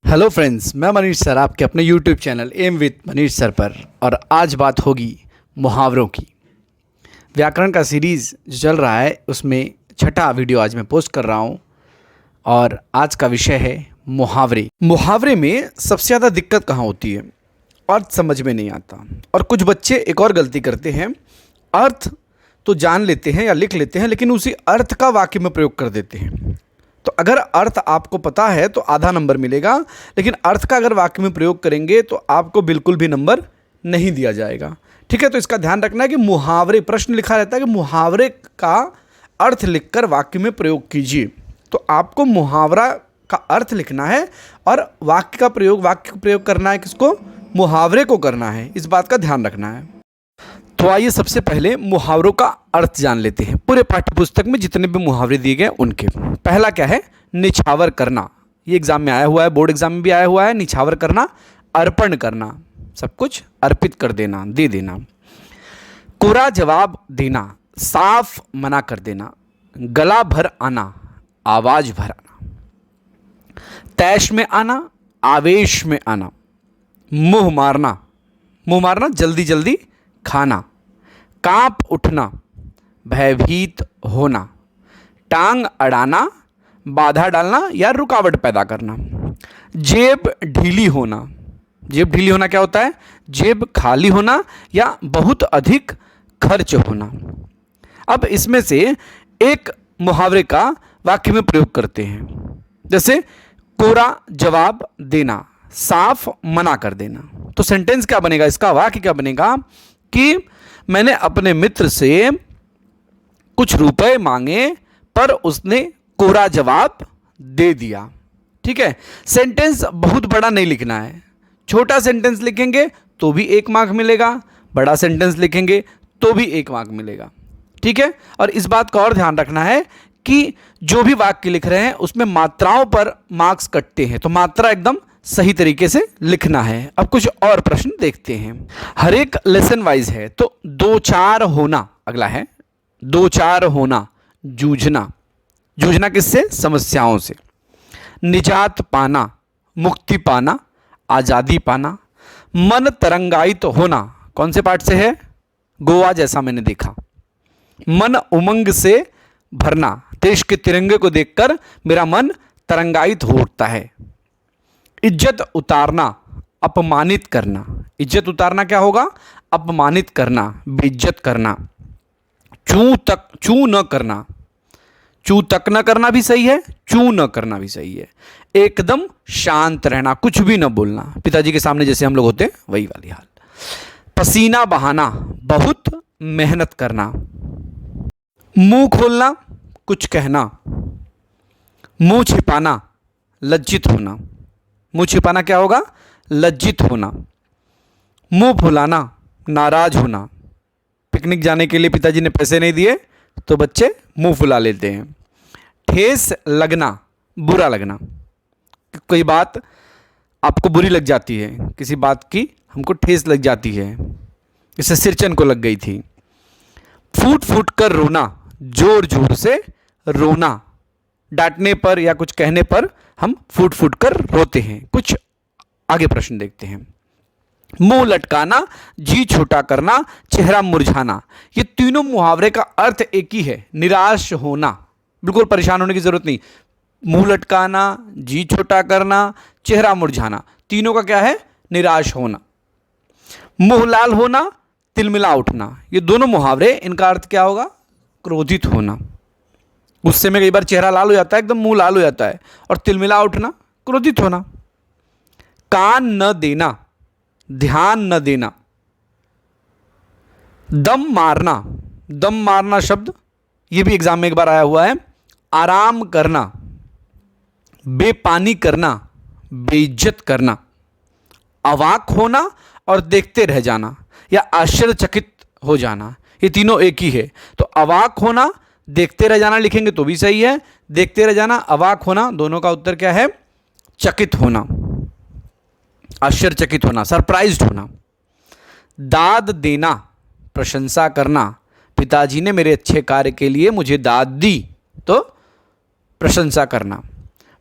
Hello friends, मैं Manish sir आपके अपने YouTube channel M with Manish sir पर। और आज बात होगी मुहावरों की। व्याकरण का सीरीज़ जो चल रहा है उसमें छठा वीडियो आज मैं पोस्ट कर रहा हूँ और आज का विषय है मुहावरे। मुहावरे में सबसे ज़्यादा दिक्कत कहाँ होती है? अर्थ समझ में नहीं आता। और कुछ बच्चे एक और गलती करते हैं, अर्थ तो जान लेते हैं या लिख लेते हैं लेकिन उसी अर्थ का वाक्य में प्रयोग कर देते हैं। तो अगर अर्थ आपको पता है तो आधा नंबर मिलेगा, लेकिन अर्थ का अगर वाक्य में प्रयोग करेंगे तो आपको बिल्कुल भी नंबर नहीं दिया जाएगा। ठीक है, तो इसका ध्यान रखना है कि मुहावरे, प्रश्न लिखा रहता है कि मुहावरे का अर्थ लिखकर वाक्य में प्रयोग कीजिए। तो आपको मुहावरा का अर्थ लिखना है और वाक्य का प्रयोग करना है। किसको? मुहावरे को करना है। इस बात का ध्यान रखना है। तो आइए सबसे पहले मुहावरों का अर्थ जान लेते हैं। पूरे पाठ्य पुस्तक में जितने भी मुहावरे दिए गए उनके। पहला क्या है? निछावर करना। ये एग्जाम में आया हुआ है, बोर्ड एग्जाम में भी आया हुआ है। निछावर करना, अर्पण करना, सब कुछ अर्पित कर देना, दे देना। कोरा जवाब देना, साफ मना कर देना। गला भर आना, आवाज भर आना। तैश में आना, आवेश में आना। मुंह मारना, मुंह मारना, जल्दी जल्दी खाना। कांप उठना, भयभीत होना। टांग अड़ाना, बाधा डालना या रुकावट पैदा करना। जेब ढीली होना, जेब ढीली होना क्या होता है? जेब खाली होना या बहुत अधिक खर्च होना। अब इसमें से एक मुहावरे का वाक्य में प्रयोग करते हैं। जैसे कोरा जवाब देना, साफ मना कर देना। तो सेंटेंस क्या बनेगा? इसका वाक्य क्या बनेगा कि मैंने अपने मित्र से कुछ रुपए मांगे पर उसने कोरा जवाब दे दिया। ठीक है, सेंटेंस बहुत बड़ा नहीं लिखना है। छोटा सेंटेंस लिखेंगे तो भी 1 मार्क मिलेगा, बड़ा सेंटेंस लिखेंगे तो भी 1 मार्क मिलेगा। ठीक है, और इस बात का और ध्यान रखना है कि जो भी वाक्य लिख रहे हैं उसमें मात्राओं पर मार्क्स कटते हैं, तो मात्रा एकदम सही तरीके से लिखना है। अब कुछ और प्रश्न देखते हैं। हर एक लेसन वाइज है। तो दो चार होना, अगला है दो चार होना, जूझना। जूझना किससे? समस्याओं से। निजात पाना, मुक्ति पाना, आजादी पाना। मन तरंगायित होना, कौन से पाठ से है? गोवा जैसा मैंने देखा। मन उमंग से भरना, देश के तिरंगे को देखकर मेरा मन तरंगायित हो उठता है। इज्जत उतारना, अपमानित करना। इज्जत उतारना क्या होगा? अपमानित करना, बेइज्जत करना। चू न करना, चू तक न करना भी सही है, चू न करना भी सही है। एकदम शांत रहना, कुछ भी न बोलना, पिताजी के सामने जैसे हम लोग होते हैं वही वाली हाल। पसीना बहाना, बहुत मेहनत करना। मुंह खोलना, कुछ कहना। मुंह छिपाना, लज्जित होना। मुंह छिपाना क्या होगा? लज्जित होना। मुंह फुलाना, नाराज होना। पिकनिक जाने के लिए पिताजी ने पैसे नहीं दिए तो बच्चे मुंह फुला लेते हैं। ठेस लगना, बुरा लगना। कोई बात आपको बुरी लग जाती है, किसी बात की हमको ठेस लग जाती है, जैसे सिरचन को लग गई थी। फूट फूट कर रोना, जोर जोर से रोना। डांटने पर या कुछ कहने पर हम फूट फूट कर रोते हैं। कुछ आगे प्रश्न देखते हैं। मुंह लटकाना, जी छोटा करना, चेहरा मुरझाना। ये तीनों मुहावरे का अर्थ एक ही है, निराश होना। बिल्कुल परेशान होने की जरूरत नहीं। मुंह लटकाना, जी छोटा करना, चेहरा मुरझाना, तीनों का क्या है? निराश होना। मुंह लाल होना, तिलमिला उठना, ये दोनों मुहावरे, इनका अर्थ क्या होगा? क्रोधित होना। गुस्से में कई बार चेहरा लाल हो जाता है, एकदम मुंह लाल हो जाता है। और तिलमिला उठना, क्रोधित होना। कान न देना, ध्यान न देना। दम मारना, दम मारना शब्द ये भी एग्जाम में एक बार आया हुआ है। आराम करना, बेपानी करना, बेइज्जत करना। अवाक होना और देखते रह जाना या आश्चर्यचकित हो जाना, ये तीनों एक ही है। तो अवाक होना, देखते रह जाना लिखेंगे तो भी सही है। देखते रह जाना, अवाक होना, दोनों का उत्तर क्या है? चकित होना, आश्चर्यचकित होना, सरप्राइज्ड होना। दाद देना, प्रशंसा करना। पिताजी ने मेरे अच्छे कार्य के लिए मुझे दाद दी, तो प्रशंसा करना।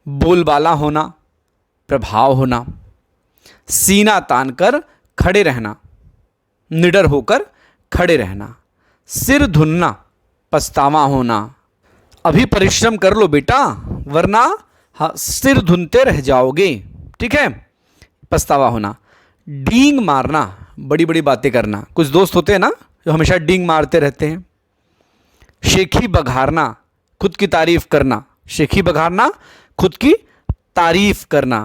बोलबाला होना, प्रभाव होना, सीना तान कर खड़े रहना, निडर होकर खड़े रहना, सिर धुनना, पछतावा होना। अभी परिश्रम कर लो बेटा, वरना सिर धुनते रह जाओगे। ठीक है, पछतावा होना। डींग मारना, बड़ी बड़ी बातें करना। कुछ दोस्त होते हैं ना जो हमेशा डींग मारते रहते हैं। शेखी बघारना, खुद की तारीफ करना। शेखी बघारना, खुद की तारीफ करना।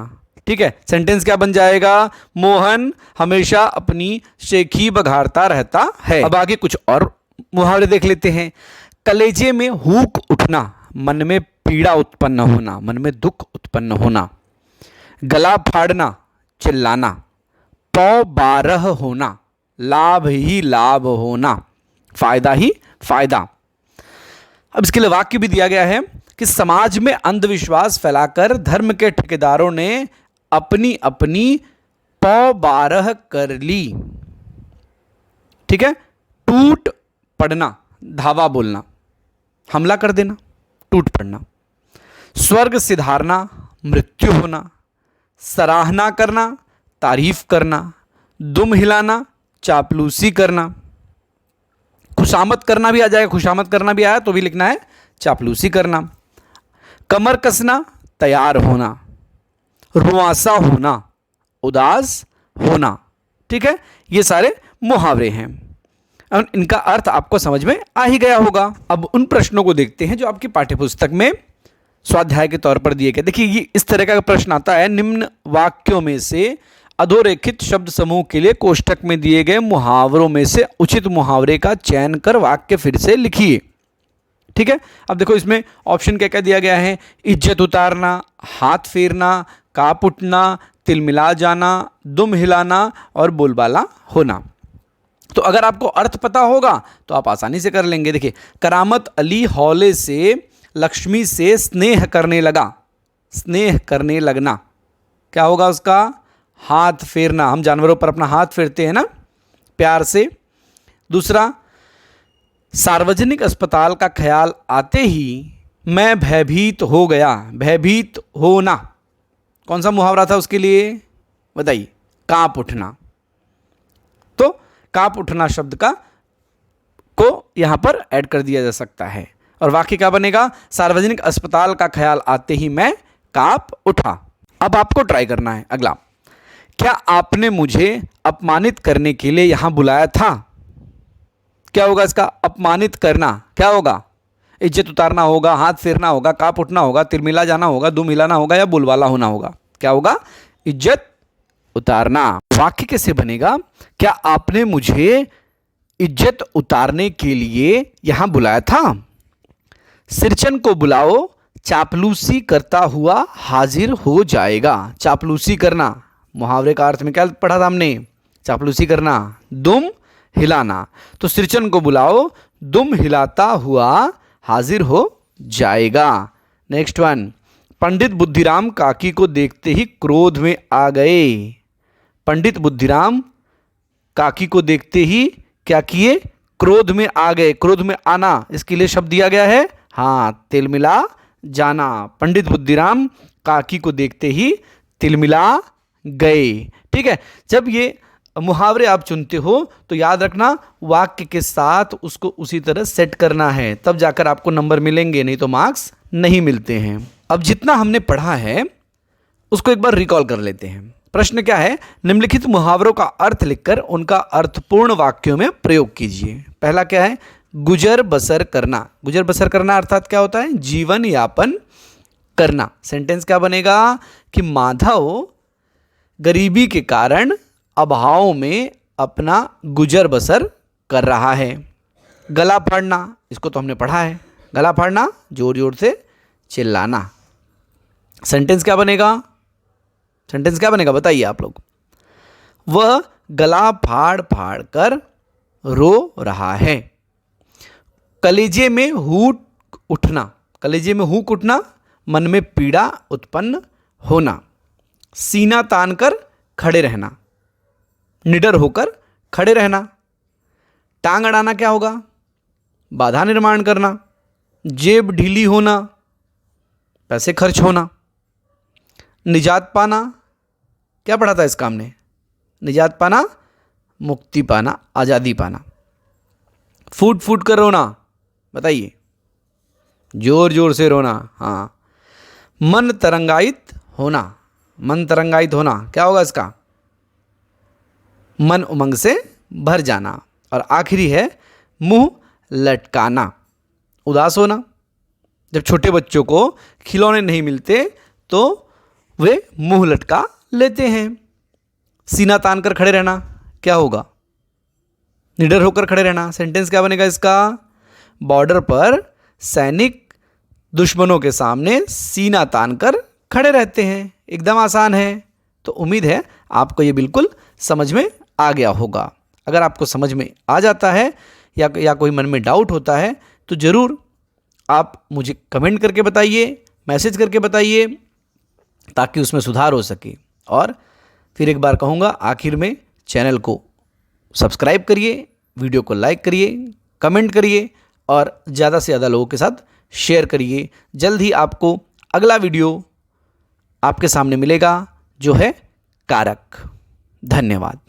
ठीक है, सेंटेंस क्या बन जाएगा? मोहन हमेशा अपनी शेखी बघारता रहता है। अब आगे कुछ और मुहावरे देख लेते हैं। कलेजे में हुक उठना, मन में पीड़ा उत्पन्न होना, मन में दुख उत्पन्न होना। गला फाड़ना, चिल्लाना। पौ बारह होना, लाभ ही लाभ होना, फायदा ही फायदा। अब इसके लिए वाक्य भी दिया गया है कि समाज में अंधविश्वास फैलाकर धर्म के ठेकेदारों ने अपनी अपनी पौ बारह कर ली। ठीक है, टूट पड़ना, धावा बोलना, हमला कर देना, टूट पड़ना। स्वर्ग सिधारना, मृत्यु होना। सराहना करना, तारीफ करना। दुम हिलाना, चापलूसी करना। खुशामद करना भी आ जाएगा, खुशामद करना भी आया तो भी लिखना है चापलूसी करना। कमर कसना, तैयार होना। रुआंसा होना, उदास होना। ठीक है, ये सारे मुहावरे हैं। अब इनका अर्थ आपको समझ में आ ही गया होगा। अब उन प्रश्नों को देखते हैं जो आपकी पाठ्यपुस्तक में स्वाध्याय के तौर पर दिए गए। देखिए, ये इस तरह का प्रश्न आता है, निम्न वाक्यों में से अधोरेखित शब्द समूह के लिए कोष्ठक में दिए गए मुहावरों में से उचित मुहावरे का चयन कर वाक्य फिर से लिखिए। ठीक है, अब देखो इसमें ऑप्शन क्या क्या दिया गया है। इज्जत उतारना, हाथ फेरना, कांप उठना, तिलमिला जाना, दुम हिलाना और बोलबाला होना। तो अगर आपको अर्थ पता होगा तो आप आसानी से कर लेंगे। देखिए, करामत अली हौले से लक्ष्मी से स्नेह करने लगा। स्नेह करने लगना क्या होगा उसका? हाथ फेरना। हम जानवरों पर अपना हाथ फेरते हैं ना प्यार से। दूसरा, सार्वजनिक अस्पताल का ख्याल आते ही मैं भयभीत हो गया। भयभीत होना कौन सा मुहावरा था उसके लिए बताइए? कांप उठना। तो कांप उठना शब्द का को यहां पर ऐड कर दिया जा सकता है और वाक्य क्या बनेगा? सार्वजनिक अस्पताल का ख्याल आते ही मैं कांप उठा। अब आपको ट्राई करना है अगला। क्या आपने मुझे अपमानित करने के लिए यहां बुलाया था? क्या होगा इसका? अपमानित करना क्या होगा? इज्जत उतारना होगा, हाथ फेरना होगा, कांप उठना होगा, तिलमिला जाना होगा, दुम हिलाना होगा या बुलवाला होना होगा। क्या होगा? इज्जत उतारना। वाक्य कैसे बनेगा? क्या आपने मुझे इज्जत उतारने के लिए यहां बुलाया था? सिरचन को बुलाओ, चापलूसी करता हुआ हाजिर हो जाएगा। चापलूसी करना मुहावरे का अर्थ में क्या पढ़ा था हमने? चापलूसी करना, दुम हिलाना। तो सिरचन को बुलाओ, दुम हिलाता हुआ हाजिर हो जाएगा। नेक्स्ट वन, पंडित बुद्धिराम काकी को देखते ही क्रोध में आ गए। पंडित बुद्धिराम काकी को देखते ही क्या किए? क्रोध में आ गए। क्रोध में आना इसके लिए शब्द दिया गया है, हाँ, तिलमिला जाना। पंडित बुद्धिराम काकी को देखते ही तिलमिला गए। ठीक है, जब ये मुहावरे आप चुनते हो तो याद रखना वाक्य के साथ उसको उसी तरह सेट करना है, तब जाकर आपको नंबर मिलेंगे, नहीं तो मार्क्स नहीं मिलते हैं। अब जितना हमने पढ़ा है उसको एक बार रिकॉल कर लेते हैं। प्रश्न क्या है? निम्नलिखित मुहावरों का अर्थ लिखकर उनका अर्थपूर्ण वाक्यों में प्रयोग कीजिए। पहला क्या है? गुजर बसर करना। गुजर बसर करना अर्थात क्या होता है? जीवन यापन करना। सेंटेंस क्या बनेगा कि माधव गरीबी के कारण अभाव में अपना गुजर बसर कर रहा है। गला फाड़ना, इसको तो हमने पढ़ा है। गला फाड़ना, जोर जोर से चिल्लाना। सेंटेंस क्या बनेगा? सेंटेंस क्या बनेगा बताइए आप लोग? वह गला फाड़ फाड़ कर रो रहा है। कलेजे में हुक उठना। कलेजे में हुक उठना, मन में पीड़ा उत्पन्न होना। सीना तान कर खड़े रहना, निडर होकर खड़े रहना। टांग अड़ाना क्या होगा? बाधा निर्माण करना। जेब ढीली होना, पैसे खर्च होना। निजात पाना, क्या पढ़ा था इसका हमने? निजात पाना, मुक्ति पाना, आज़ादी पाना। फूट फूट कर रोना, बताइए, जोर जोर से रोना। हाँ। मन तरंगायित होना, मन तरंगायित होना क्या होगा इसका? मन उमंग से भर जाना। और आखिरी है मुंह लटकाना, उदास होना। जब छोटे बच्चों को खिलौने नहीं मिलते तो वे मुंह लटका लेते हैं। सीना तान कर खड़े रहना क्या होगा? निडर होकर खड़े रहना। सेंटेंस क्या बनेगा इसका? बॉर्डर पर सैनिक दुश्मनों के सामने सीना तान कर खड़े रहते हैं। एकदम आसान है। तो उम्मीद है आपको ये बिल्कुल समझ में आ गया होगा। अगर आपको समझ में आ जाता है या कोई मन में डाउट होता है तो ज़रूर आप मुझे कमेंट करके बताइए, मैसेज करके बताइए, ताकि उसमें सुधार हो सके। और फिर एक बार कहूँगा, आखिर में चैनल को सब्सक्राइब करिए, वीडियो को लाइक करिए, कमेंट करिए और ज़्यादा से ज़्यादा लोगों के साथ शेयर करिए। जल्द ही आपको अगला वीडियो आपके सामने मिलेगा जो है कारक। धन्यवाद।